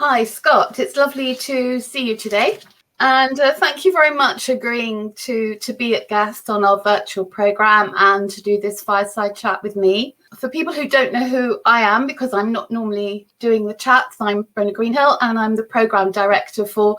Hi, Scott. It's lovely to see you today. And thank you very much agreeing to be at GESS on our virtual program and to do this fireside chat with me. For people who don't know who I am, because I'm not normally doing the chats, I'm Brenda Greenhill and I'm the program director for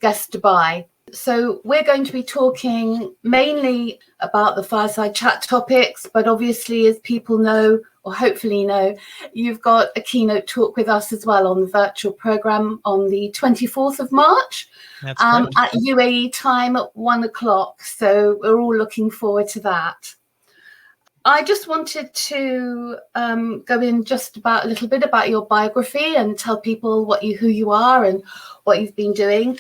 GESS Dubai. So we're going to be talking mainly about the fireside chat topics, but obviously, as people know, or hopefully know, you've got a keynote talk with us as well on the virtual program on the 24th of March at UAE time at 1 o'clock. So we're all looking forward to that. I just wanted to go in just about a little bit about your biography and tell people who you are and what you've been doing.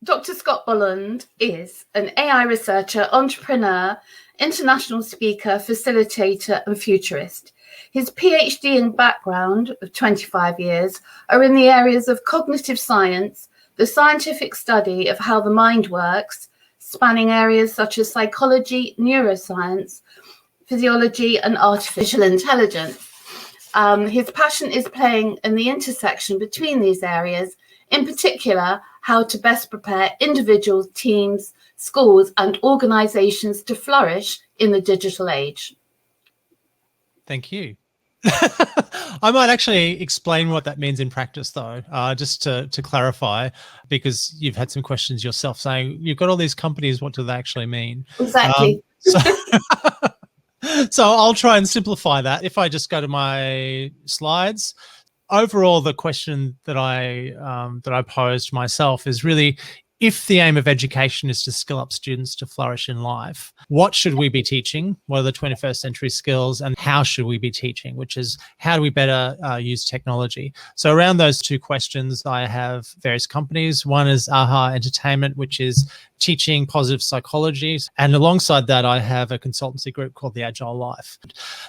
Dr. Scott Bolland is an AI researcher, entrepreneur, international speaker, facilitator, and futurist. His PhD and background of 25 years are in the areas of cognitive science, the scientific study of how the mind works, spanning areas such as psychology, neuroscience, physiology, and artificial intelligence. His passion is playing in the intersection between these areas, in particular, how to best prepare individuals, teams, schools, and organizations to flourish in the digital age. Thank you. I might actually explain what that means in practice, though, just to clarify, because you've had some questions yourself saying, you've got all these companies, what do they actually mean? Exactly. So I'll try and simplify that. If I just go to my slides, overall, the question that I posed myself is really, if the aim of education is to skill up students to flourish in life, what should we be teaching? What are the 21st century skills, and how should we be teaching? Which is, how do we better use technology? So around those two questions, I have various companies. One is AHA Entertainment, which is teaching positive psychology. And alongside that, I have a consultancy group called The Agile Life.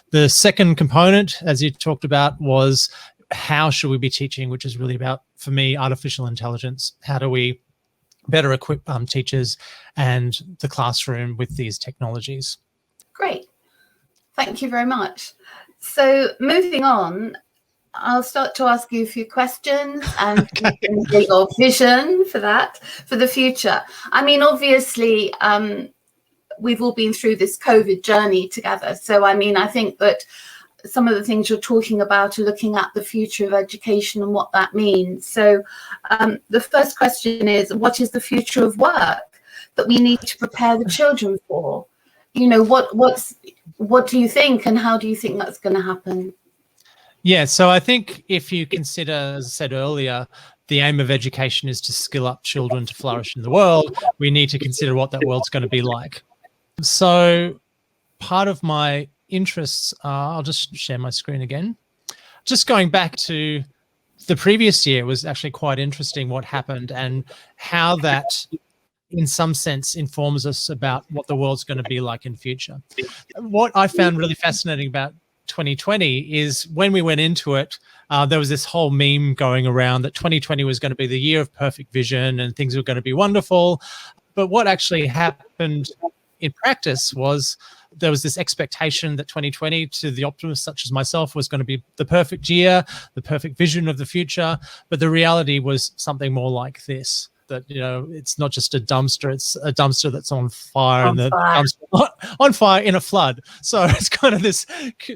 The second component, as you talked about, was how should we be teaching, which is really about, for me, artificial intelligence. How do we better equip teachers and the classroom with these technologies? Great. Thank you very much. So moving on, I'll start to ask you a few questions and your vision for that, for the future. I mean, obviously, we've all been through this COVID journey together. So, I mean, I think that some of the things you're talking about are looking at the future of education and what that means. So the first question is, what is the future of work that we need to prepare the children for? You know, what do you think, and how do you think that's going to happen? Yeah, so I think if you consider, as I said earlier, the aim of education is to skill up children to flourish in the world, we need to consider what that world's going to be like. So part of my interests, I'll just share my screen again. Just going back to the previous year was actually quite interesting what happened and how that, in some sense, informs us about what the world's going to be like in future. What I found really fascinating about 2020 is when we went into it, there was this whole meme going around that 2020 was going to be the year of perfect vision and things were going to be wonderful. But what actually happened in practice was there was this expectation that 2020, to the optimists such as myself, was going to be the perfect year, the perfect vision of the future. But the reality was something more like this, that, you know, it's not just a dumpster, it's a dumpster that's on fire, and the dumpster on fire in a flood. So it's kind of this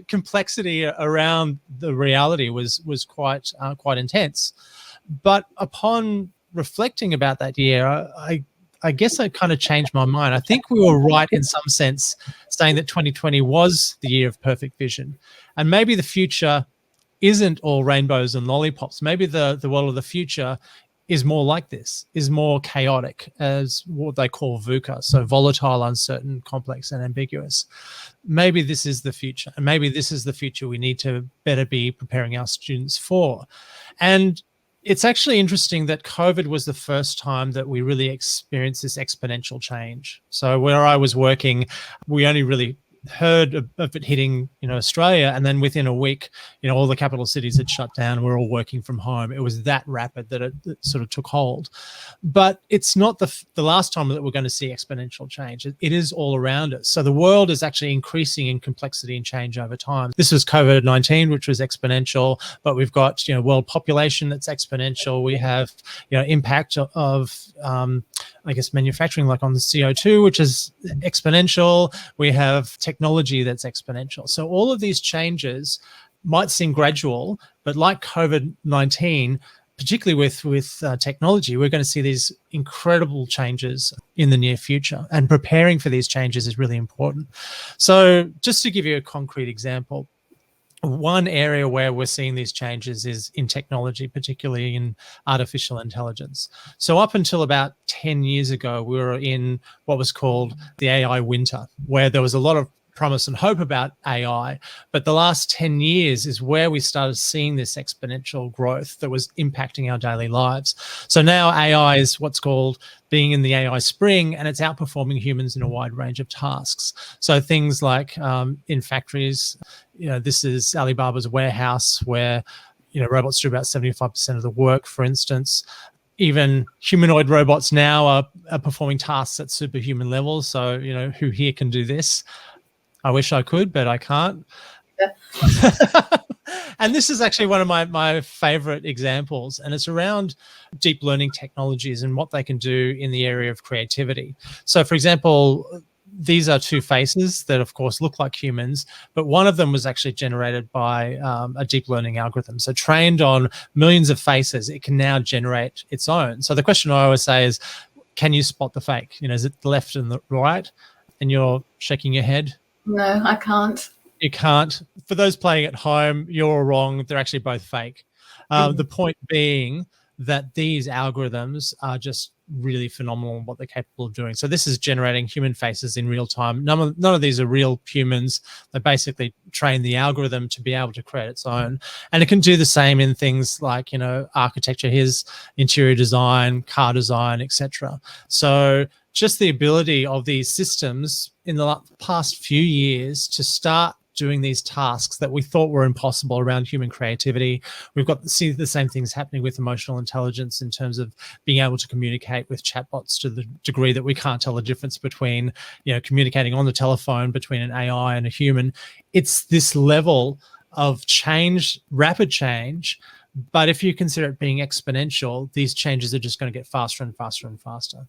complexity around the reality was quite intense. But upon reflecting about that year, I guess I kind of changed my mind. I think we were right in some sense saying that 2020 was the year of perfect vision. And maybe the future isn't all rainbows and lollipops. Maybe the world of the future is more like this, is more chaotic, as what they call VUCA, so volatile, uncertain, complex, and ambiguous. Maybe this is the future, and maybe this is the future we need to better be preparing our students for. And it's actually interesting that COVID was the first time that we really experienced this exponential change. So where I was working, we only really heard of it hitting, Australia, and then within a week, all the capital cities had shut down and we're all working from home. It was that rapid that it sort of took hold. But it's not the last time that we're going to see exponential change. It is all around us. So the world is actually increasing in complexity and change over time. This was COVID-19, which was exponential, but we've got, world population that's exponential. We have, impact of, I guess, manufacturing, like on the CO2, which is exponential. We have technology that's exponential. So all of these changes might seem gradual, but like COVID-19, particularly with technology, we're going to see these incredible changes in the near future, and preparing for these changes is really important. So just to give you a concrete example, one area where we're seeing these changes is in technology, particularly in artificial intelligence. So up until about 10 years ago, we were in what was called the AI winter, where there was a lot of promise and hope about AI, but the last 10 years is where we started seeing this exponential growth that was impacting our daily lives. So now AI is what's called being in the AI spring, and it's outperforming humans in a wide range of tasks. So things like in factories, this is Alibaba's warehouse where, robots do about 75% of the work, for instance. Even humanoid robots now are performing tasks at superhuman levels. So, who here can do this? I wish I could, but I can't. Yeah. And this is actually one of my favorite examples, and it's around deep learning technologies and what they can do in the area of creativity. So, for example, these are two faces that, of course, look like humans, but one of them was actually generated by a deep learning algorithm. So trained on millions of faces, it can now generate its own. So the question I always say is, can you spot the fake? Is it the left and the right? And you're shaking your head. No, I can't. You can't. For those playing at home, you're wrong. They're actually both fake. The point being that these algorithms are just really phenomenal in what they're capable of doing. So this is generating human faces in real time. None of these are real humans. They basically train the algorithm to be able to create its own. And it can do the same in things like, architecture, here's interior design, car design, etc. So just the ability of these systems in the past few years to start doing these tasks that we thought were impossible around human creativity. We've got to see the same things happening with emotional intelligence in terms of being able to communicate with chatbots to the degree that we can't tell the difference between, communicating on the telephone between an AI and a human. It's this level of change, rapid change. But if you consider it being exponential, these changes are just going to get faster and faster and faster.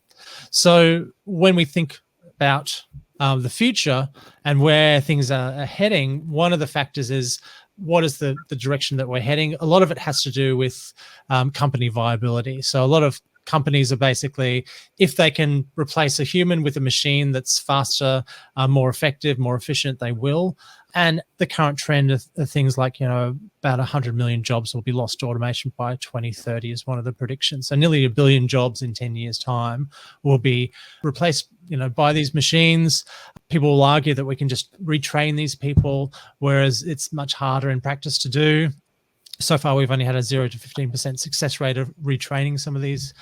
So when we think about the future and where things are heading, one of the factors is what is the direction that we're heading. A lot of it has to do with company viability. So a lot of companies are basically, if they can replace a human with a machine that's faster, more effective, more efficient, they will. And the current trend of things like, about 100 million jobs will be lost to automation by 2030 is one of the predictions. So nearly 1 billion jobs in 10 years' time will be replaced, by these machines. People will argue that we can just retrain these people, whereas it's much harder in practice to do. So far, we've only had a 0 to 15% success rate of retraining some of these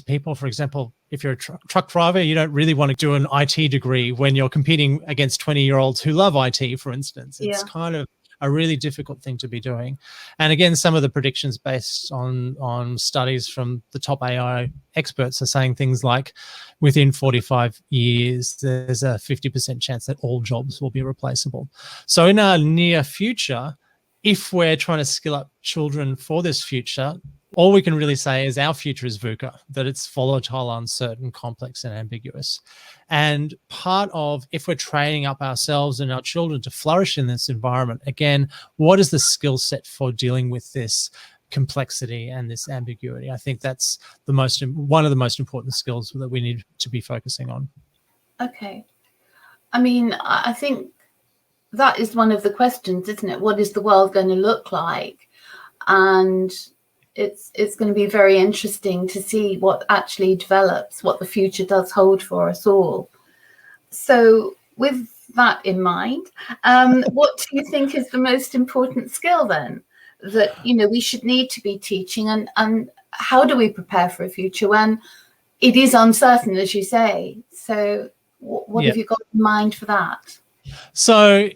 people. For example, if you're a truck driver, you don't really want to do an IT degree when you're competing against 20-year-olds who love IT, for instance. It's kind of a really difficult thing to be doing. And again, some of the predictions based on studies from the top AI experts are saying things like within 45 years, there's a 50% chance that all jobs will be replaceable. So in our near future, if we're trying to skill up children for this future, all we can really say is our future is VUCA, that it's volatile, uncertain, complex, and ambiguous. And part of, if we're training up ourselves and our children to flourish in this environment, again, what is the skill set for dealing with this complexity and this ambiguity? I think that's one of the most important skills that we need to be focusing on. Okay. I mean, I think that is one of the questions, isn't it? What is the world going to look like? And it's going to be very interesting to see what actually develops, what the future does hold for us all. So with that in mind, what do you think is the most important skill then that, we should need to be teaching, and how do we prepare for a future when it is uncertain, as you say? So what have you got in mind for that? So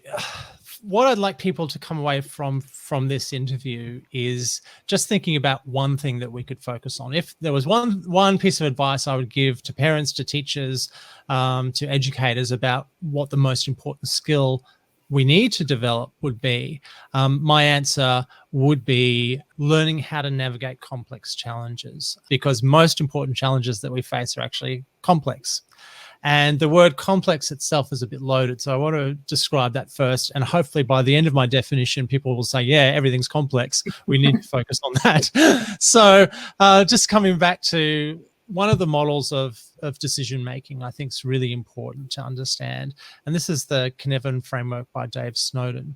what I'd like people to come away from this interview is just thinking about one thing that we could focus on. If there was one piece of advice I would give to parents, to teachers, to educators about what the most important skill we need to develop would be, my answer would be learning how to navigate complex challenges, because most important challenges that we face are actually complex. And the word complex itself is a bit loaded. So I want to describe that first. And hopefully by the end of my definition, people will say, yeah, everything's complex. We need to focus on that. So just coming back to one of the models of decision making, I think is really important to understand. And this is the Cynefin framework by Dave Snowden.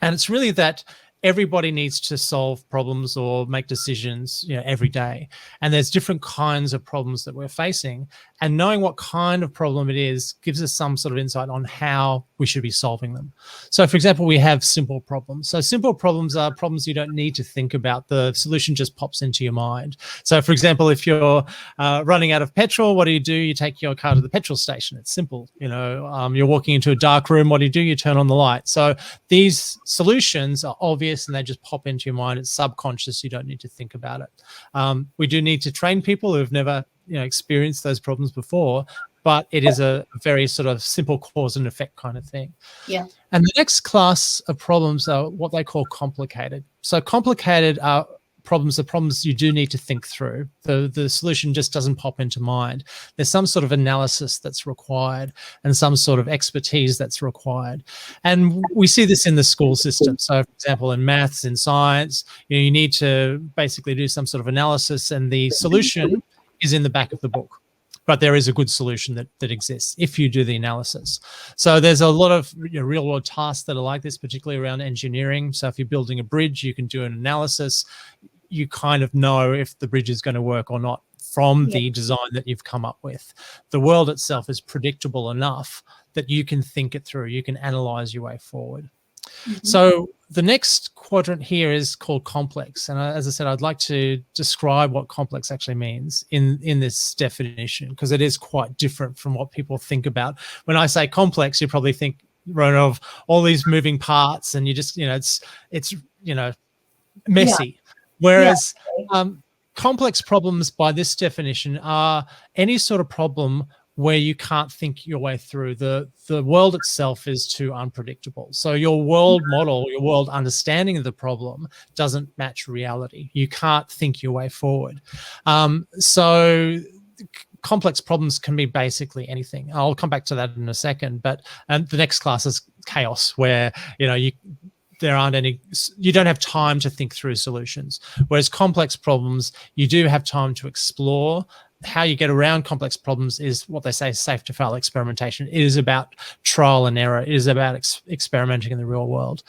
And it's really that everybody needs to solve problems or make decisions, every day. And there's different kinds of problems that we're facing. And knowing what kind of problem it is gives us some sort of insight on how we should be solving them. So, for example, we have simple problems. So simple problems are problems you don't need to think about. The solution just pops into your mind. So, for example, if you're running out of petrol, what do? You take your car to the petrol station. It's simple. You're walking into a dark room. What do? You turn on the light. So these solutions are obvious and they just pop into your mind. It's subconscious. You don't need to think about it. We do need to train people who've never experienced those problems before, but it is a very sort of simple cause and effect kind of thing. Yeah. And the next class of problems are what they call complicated. So complicated are problems you do need to think through. The solution just doesn't pop into mind. There's some sort of analysis that's required and some sort of expertise that's required. And we see this in the school system. So, for example, in maths, in science, you need to basically do some sort of analysis, and the solution is in the back of the book. But there is a good solution that exists if you do the analysis. So there's a lot of real world tasks that are like this, particularly around engineering. So if you're building a bridge, you can do an analysis. You kind of know if the bridge is going to work or not from the design that you've come up with. The world itself is predictable enough that you can think it through. You can analyze your way forward. Mm-hmm. So the next quadrant here is called complex. And as I said, I'd like to describe what complex actually means in this definition, because it is quite different from what people think about. When I say complex, you probably think, Ron, of all these moving parts, and you just, it's messy. Yeah. Whereas complex problems by this definition are any sort of problem where you can't think your way through. The world itself is too unpredictable. So your world model, your world understanding of the problem doesn't match reality. You can't think your way forward. So complex problems can be basically anything. I'll come back to that in a second. But the next class is chaos, where there aren't any, you don't have time to think through solutions. Whereas complex problems, you do have time to explore. How you get around complex problems is what they say safe to fail experimentation. It is about trial and error. It is about experimenting in the real world.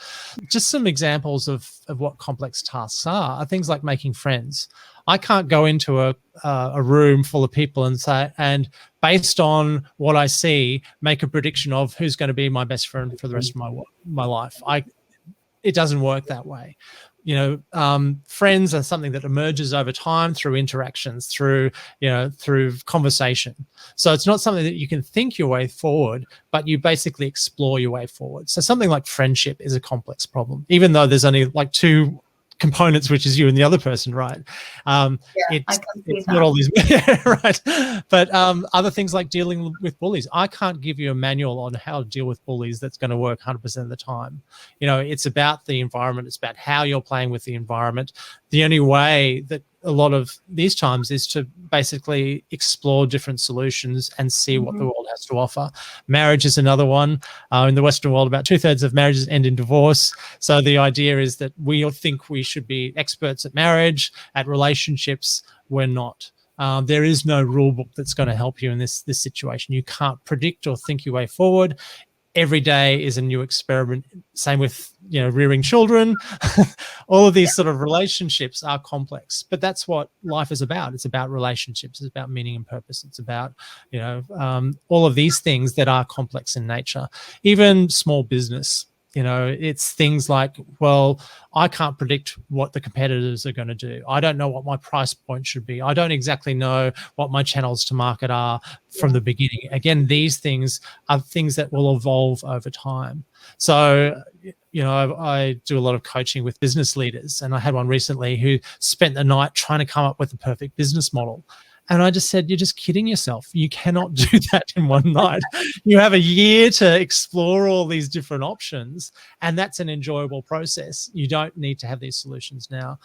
Just some examples of what complex tasks are things like making friends. I can't go into a room full of people and based on what I see, make a prediction of who's going to be my best friend for the rest of my life. It doesn't work that way. Friends are something that emerges over time through interactions, through conversation. So it's not something that you can think your way forward, but you basically explore your way forward. So something like friendship is a complex problem, even though there's only like two components, which is you and the other person, right? It's not all these, right? But other things like dealing with bullies, I can't give you a manual on how to deal with bullies that's going to work 100% of the time. It's about the environment. It's about how you're playing with the environment. The only way that a lot of these times is to basically explore different solutions and see what the world has to offer. Marriage is another one. In the Western world, about 2/3 of marriages end in divorce. So the idea is that we all think we should be experts at marriage, at relationships. We're not. There is no rule book that's going to help you in this situation. You can't predict or think your way forward. Every day is a new experiment. Same with, rearing children. All of these sort of relationships are complex, but that's what life is about. It's about relationships. It's about meaning and purpose. It's about, all of these things that are complex in nature. Even small business. It's things like, well, I can't predict what the competitors are going to do. I don't know what my price point should be. I don't exactly know what my channels to market are from the beginning. Again, these things are things that will evolve over time. So, I do a lot of coaching with business leaders, and I had one recently who spent the night trying to come up with the perfect business model. And I just said, you're just kidding yourself. You cannot do that in one night. You have a year to explore all these different options, and that's an enjoyable process. You don't need to have these solutions now.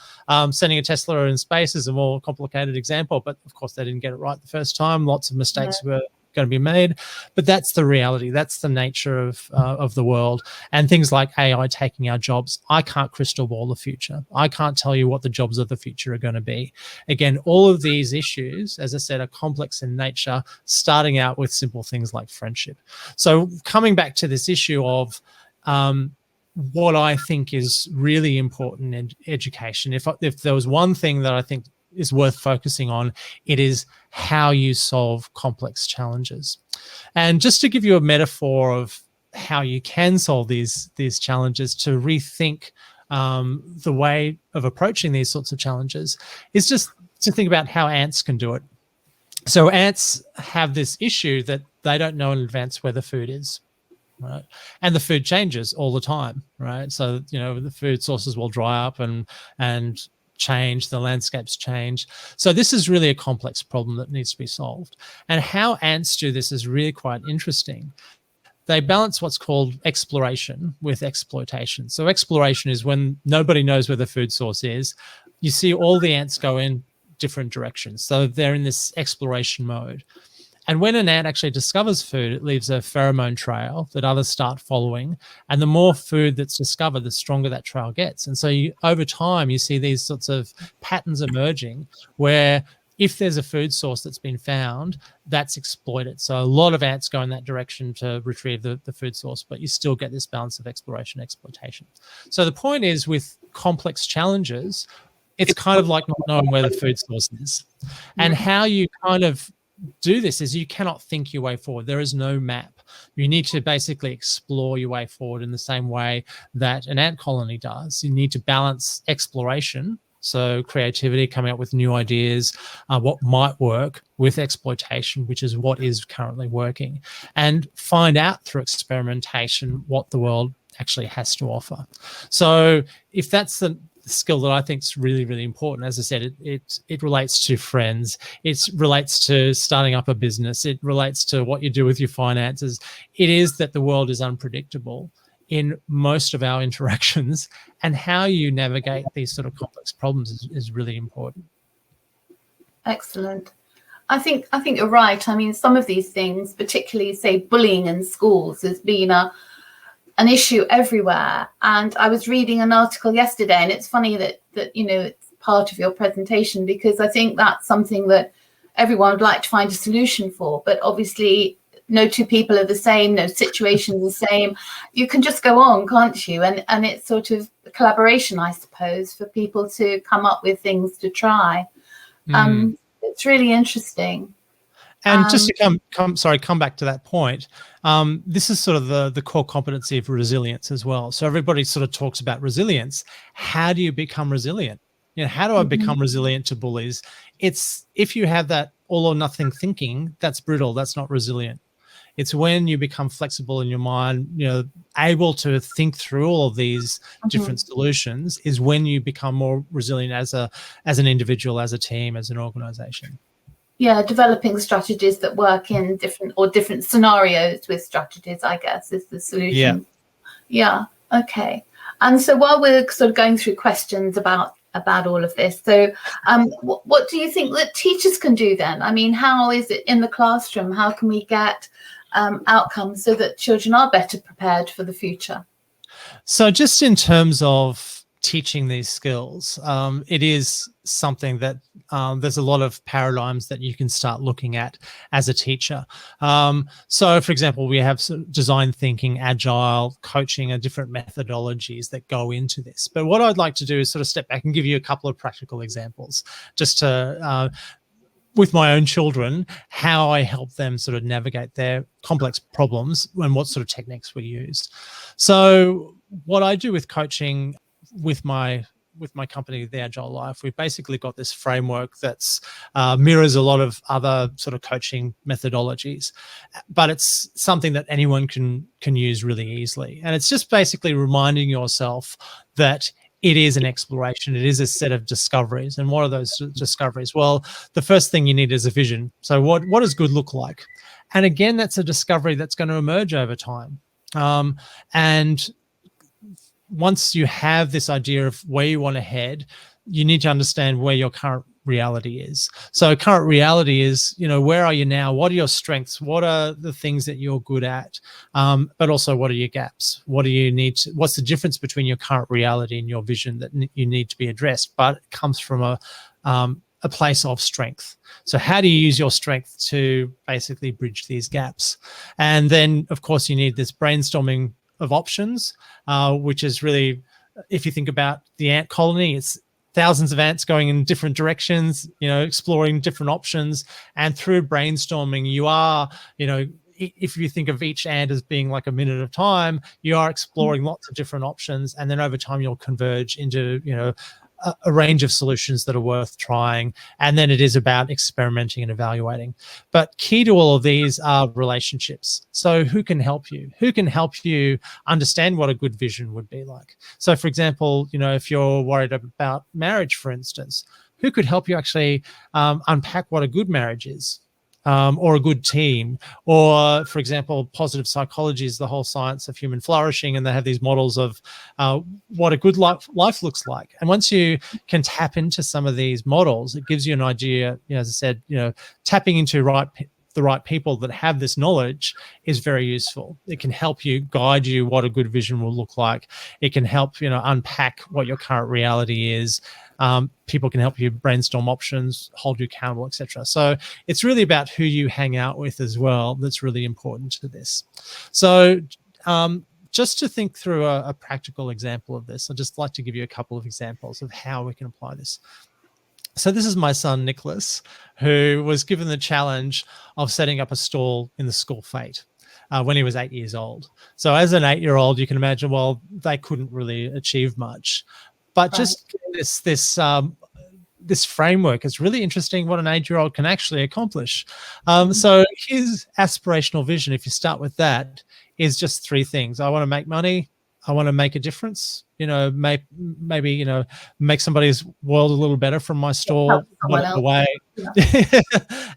Sending a Tesla in space is a more complicated example, but of course they didn't get it right the first time. Lots of mistakes were going to be made, but that's the reality. That's the nature of the world. And things like AI taking our jobs, I can't crystal ball the future. I can't tell you what the jobs of the future are going to be. Again, all of these issues, as I said, are complex in nature, starting out with simple things like friendship. So coming back to this issue of what I think is really important in education, if there was one thing that I think is worth focusing on, it is how you solve complex challenges. And just to give you a metaphor of how you can solve these challenges, to rethink the way of approaching these sorts of challenges, is just to think about how ants can do it. So ants have this issue that they don't know in advance where the food is. Right. And the food changes all the time, right? So, the food sources will dry up and change, the landscapes change. So this is really a complex problem that needs to be solved. And how ants do this is really quite interesting. They balance what's called exploration with exploitation. So exploration is when nobody knows where the food source is. You see all the ants go in different directions. So they're in this exploration mode. And when an ant actually discovers food, it leaves a pheromone trail that others start following. And the more food that's discovered, the stronger that trail gets. And so over time, you see these sorts of patterns emerging where if there's a food source that's been found, that's exploited. So a lot of ants go in that direction to retrieve the food source, but you still get this balance of exploration and exploitation. So the point is, with complex challenges, it's kind of like not knowing where the food source is. And how you kind of do this is you cannot think your way forward. There is no map. You need to basically explore your way forward in the same way that an ant colony does. You need to balance exploration, so creativity, coming up with new ideas, what might work, with exploitation, which is what is currently working, and find out through experimentation what the world actually has to offer. So if that's the skill that I think is really, really important, as I said, it relates to friends, it relates to starting up a business, it relates to what you do with your finances. It is that the world is unpredictable in most of our interactions, and how you navigate these sort of complex problems is really important. Excellent. I think you're right. I mean, some of these things, particularly say bullying in schools, has been an issue everywhere. And I was reading an article yesterday, and it's funny that it's part of your presentation, because I think that's something that everyone would like to find a solution for. But obviously, no two people are the same, no situation is the same. You can just go on, can't you? And it's sort of a collaboration, I suppose, for people to come up with things to try. It's really interesting. And just to come back to that point, this is sort of the core competency of resilience as well. So everybody sort of talks about resilience. How do you become resilient? How do I become resilient to bullies? It's if you have that all or nothing thinking, that's brittle. That's not resilient. It's when you become flexible in your mind, able to think through all of these different solutions, is when you become more resilient as an individual, as a team, as an organization. Yeah, developing strategies that work in different scenarios with strategies, I guess, is the solution. Yeah. Okay. And so while we're sort of going through questions about all of this, so what do you think that teachers can do then? I mean, how is it in the classroom? How can we get outcomes so that children are better prepared for the future? So just in terms of teaching these skills, it is something that there's a lot of paradigms that you can start looking at as a teacher. So, for example, we have design thinking, agile, coaching, and different methodologies that go into this. But what I'd like to do is sort of step back and give you a couple of practical examples, just to with my own children, how I help them sort of navigate their complex problems and what sort of techniques we use. So what I do with coaching with my company, The Agile Life, we've basically got this framework that's mirrors a lot of other sort of coaching methodologies, but it's something that anyone can use really easily. And it's just basically reminding yourself that it is an exploration. It is a set of discoveries. And what are those discoveries? Well, the first thing you need is a vision. So what does good look like? And again, that's a discovery that's going to emerge over time. And once you have this idea of where you want to head, you need to understand where your current reality is. So current reality is, where are you now? What are your strengths? What are the things that you're good at? But also, what are your gaps? What do you need to, what's the difference between your current reality and your vision that you need to be addressed? But it comes from a place of strength. So how do you use your strength to basically bridge these gaps? And then, of course, you need this brainstorming of options, which is really, if you think about the ant colony, it's thousands of ants going in different directions, exploring different options. And through brainstorming, you are, if you think of each ant as being like a minute of time, you are exploring lots of different options. And then over time, you'll converge into, a range of solutions that are worth trying. And then it is about experimenting and evaluating. But key to all of these are relationships. So who can help you? Who can help you understand what a good vision would be like? So for example, if you're worried about marriage, for instance, who could help you actually unpack what a good marriage is? Or a good team, or for example, positive psychology is the whole science of human flourishing, and they have these models of what a good life looks like. And once you can tap into some of these models, it gives you an idea. As I said, tapping into the right people that have this knowledge is very useful. It can help you guide you what a good vision will look like. It can help unpack what your current reality is. People can help you brainstorm options, hold you accountable, etc. So it's really about who you hang out with as well. That's really important to this. So just to think through a practical example of this, I'd just like to give you a couple of examples of how we can apply this. So this is my son, Nicholas, who was given the challenge of setting up a stall in the school fete when he was 8 years old. So as an 8-year-old, you can imagine, well, they couldn't really achieve much. But just this framework is really interesting what an 8-year-old can actually accomplish. So his aspirational vision, if you start with that, is just 3 things. I want to make money. I want to make a difference, maybe, make somebody's world a little better from my store, away,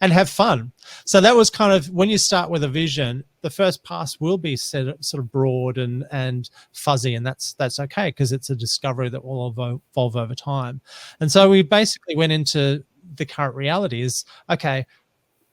and have fun. So that was kind of, when you start with a vision, the first pass will be sort of broad and fuzzy, and that's okay, because it's a discovery that will evolve over time. And so we basically went into the current reality is, okay,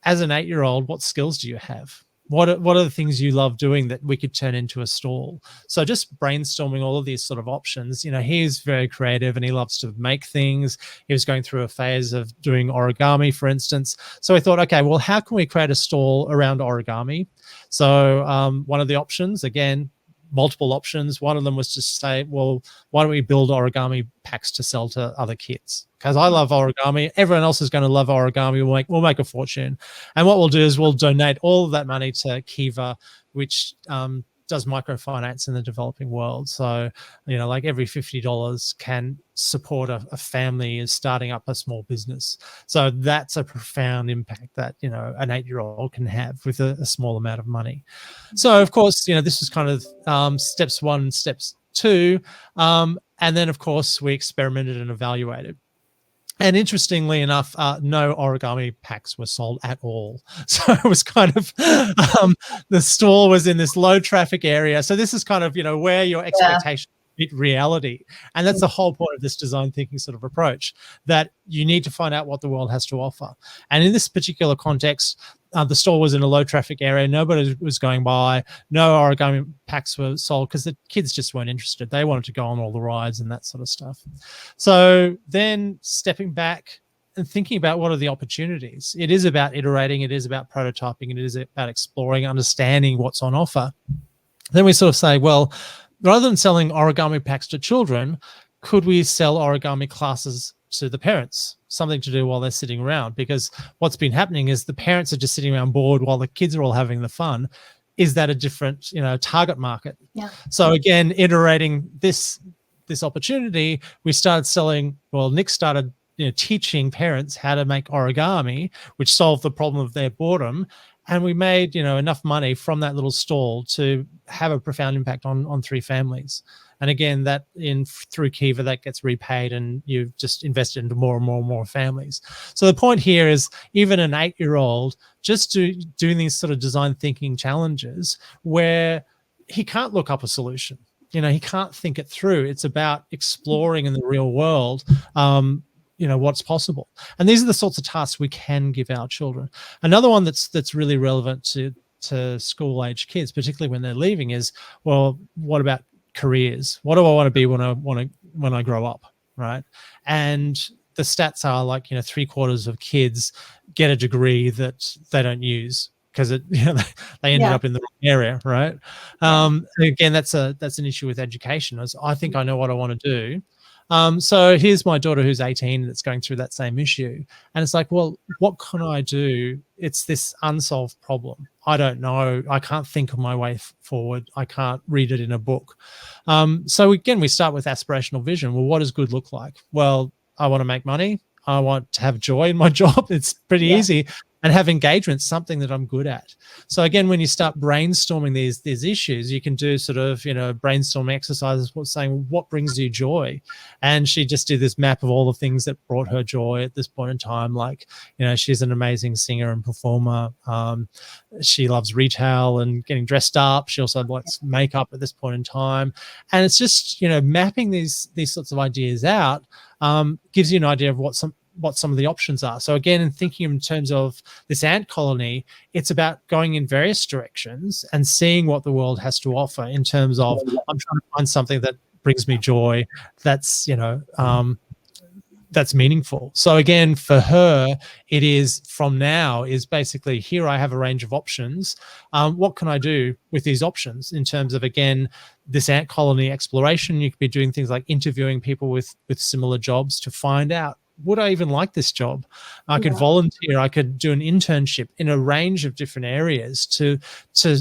as an 8-year-old, what skills do you have? What are the things you love doing that we could turn into a stall? So just brainstorming all of these sort of options. He's very creative and he loves to make things. He was going through a phase of doing origami, for instance. So I thought, okay, well, how can we create a stall around origami? So one of the options, again, multiple options. One of them was to say, well, why don't we build origami packs to sell to other kids? Because I love origami. Everyone else is going to love origami. We'll make a fortune. And what we'll do is we'll donate all of that money to Kiva, which does microfinance in the developing world. So, like every $50 can support a family is starting up a small business. So that's a profound impact that, an 8-year-old can have with a small amount of money. So of course, this is kind of steps 1, steps 2. And then of course we experimented and evaluated. And interestingly enough, no origami packs were sold at all. So it was kind of, the store was in this low traffic area. So this is kind of, where your expectations meet reality. And that's the whole point of this design thinking sort of approach, that you need to find out what the world has to offer. And in this particular context, the store was in a low traffic area. Nobody was going by. No origami packs were sold because the kids just weren't interested. They wanted to go on all the rides and that sort of stuff. So then stepping back and thinking about what are the opportunities. It is about iterating. It is about prototyping. It is about exploring, understanding what's on offer. Then we sort of say, well, rather than selling origami packs to children, could we sell origami classes to the parents? something to do while they're sitting around, because what's been happening is the parents are just sitting around bored while the kids are all having the fun. Is that a different, target market? Yeah. So again, iterating this opportunity, we started selling, well, Nick started teaching parents how to make origami, which solved the problem of their boredom. And we made, enough money from that little stall to have a profound impact on 3 families. And again, that through Kiva, that gets repaid, and you've just invested into more and more and more families. So the point here is, even an 8-year-old just doing these sort of design thinking challenges where he can't look up a solution. He can't think it through. It's about exploring in the real world, what's possible. And these are the sorts of tasks we can give our children. Another one that's really relevant to school age kids, particularly when they're leaving, is, well, what about careers? What do I want to be when I grow up, right? And the stats are like, 3/4 of kids get a degree that they don't use because they ended up in the wrong area, right? Again, that's an issue with education. I think I know what I want to do. So here's my daughter who's 18 that's going through that same issue. And it's like, well, what can I do? It's this unsolved problem. I don't know. I can't think of my way forward. I can't read it in a book. So again, we start with aspirational vision. Well, what does good look like? Well, I want to make money. I want to have joy in my job. It's pretty easy. And have engagement, something that I'm good at. So again, when you start brainstorming these issues, you can do sort of, brainstorming exercises, saying, what brings you joy? And she just did this map of all the things that brought her joy at this point in time. Like, she's an amazing singer and performer. She loves retail and getting dressed up. She also likes makeup at this point in time. And it's just, mapping these sorts of ideas out gives you an idea of what some of the options are. So again, in thinking in terms of this ant colony, it's about going in various directions and seeing what the world has to offer in terms of, I'm trying to find something that brings me joy, that's that's meaningful. So again, for her, it is from now is basically, here I have a range of options. What can I do with these options in terms of, again, this ant colony exploration? You could be doing things like interviewing people with similar jobs to find out, would I even like this job? I could volunteer. I could do an internship in a range of different areas to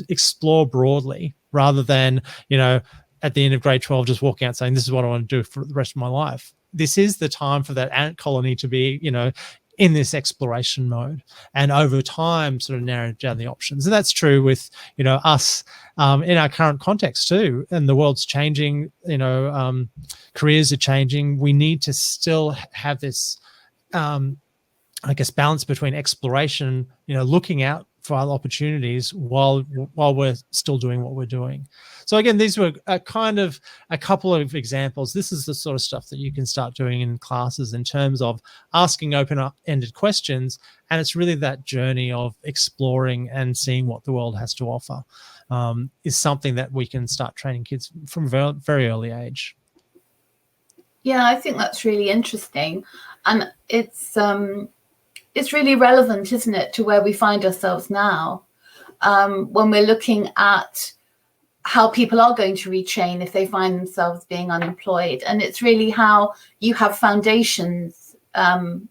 explore broadly, rather than, at the end of grade 12, just walking out saying, this is what I want to do for the rest of my life. This is the time for that ant colony to be, in this exploration mode, and over time sort of narrow down the options. And that's true with, us in our current context too. And the world's changing, careers are changing. We need to still have this, balance between exploration, looking out for other opportunities while we're still doing what we're doing. So again, these were a couple of examples. This is the sort of stuff that you can start doing in classes in terms of asking open-ended questions. And it's really that journey of exploring and seeing what the world has to offer is something that we can start training kids from a very early age. Yeah, I think that's really interesting. And it's really relevant, isn't it, to where we find ourselves now, when we're looking at how people are going to retrain if they find themselves being unemployed. And it's really how you have foundations,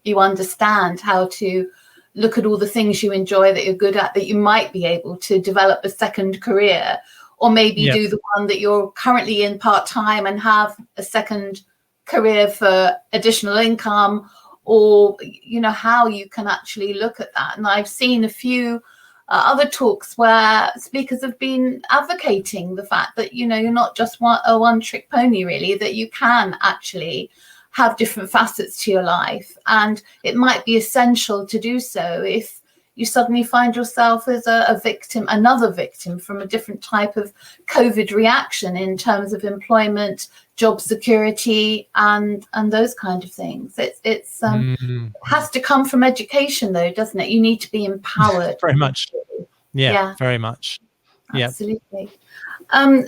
you understand how to look at all the things you enjoy that you're good at, that you might be able to develop a second career, or maybe do the one that you're currently in part-time and have a second career for additional income, or how you can actually look at that. And I've seen a few other talks where speakers have been advocating the fact that you're not just a one-trick pony, really, that you can actually have different facets to your life, and it might be essential to do so if you suddenly find yourself as another victim from a different type of COVID reaction in terms of employment, job security, and those kind of things. It has to come from education, though, doesn't it? You need to be empowered. Very much. Yeah, very much. Absolutely.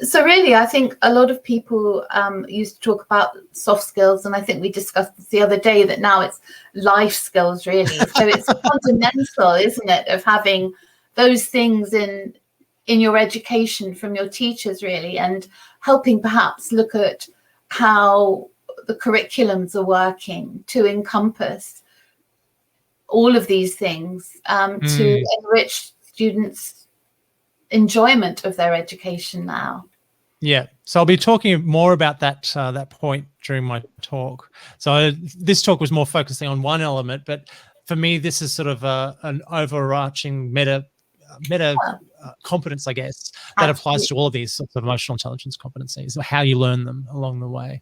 So really, I think a lot of people used to talk about soft skills, and I think we discussed this the other day, that now it's life skills, really. So it's fundamental, isn't it, of having those things in your education from your teachers, really, and helping perhaps look at how the curriculums are working to encompass all of these things to enrich students' enjoyment of their education now. Yeah, so I'll be talking more about that that point during my talk. So this talk was more focusing on one element, but for me, this is sort of an overarching meta competence, I guess, that applies to all of these sorts of emotional intelligence competencies, how you learn them along the way.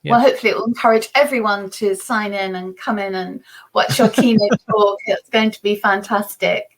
Yep. Well, hopefully it will encourage everyone to sign in and come in and watch your keynote talk. It's going to be fantastic.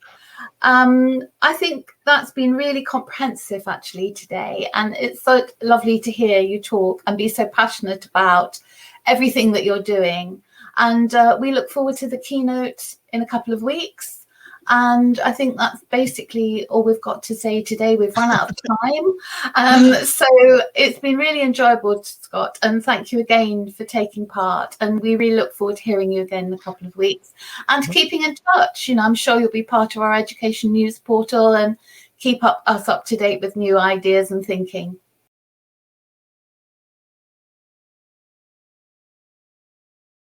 I think that's been really comprehensive actually today, and it's so lovely to hear you talk and be so passionate about everything that you're doing. And we look forward to the keynote in a couple of weeks. And I think that's basically all we've got to say today. We've run out of time. So it's been really enjoyable, Scott. And thank you again for taking part. And we really look forward to hearing you again in a couple of weeks and keeping in touch. You know, I'm sure you'll be part of our education news portal and keep us up to date with new ideas and thinking.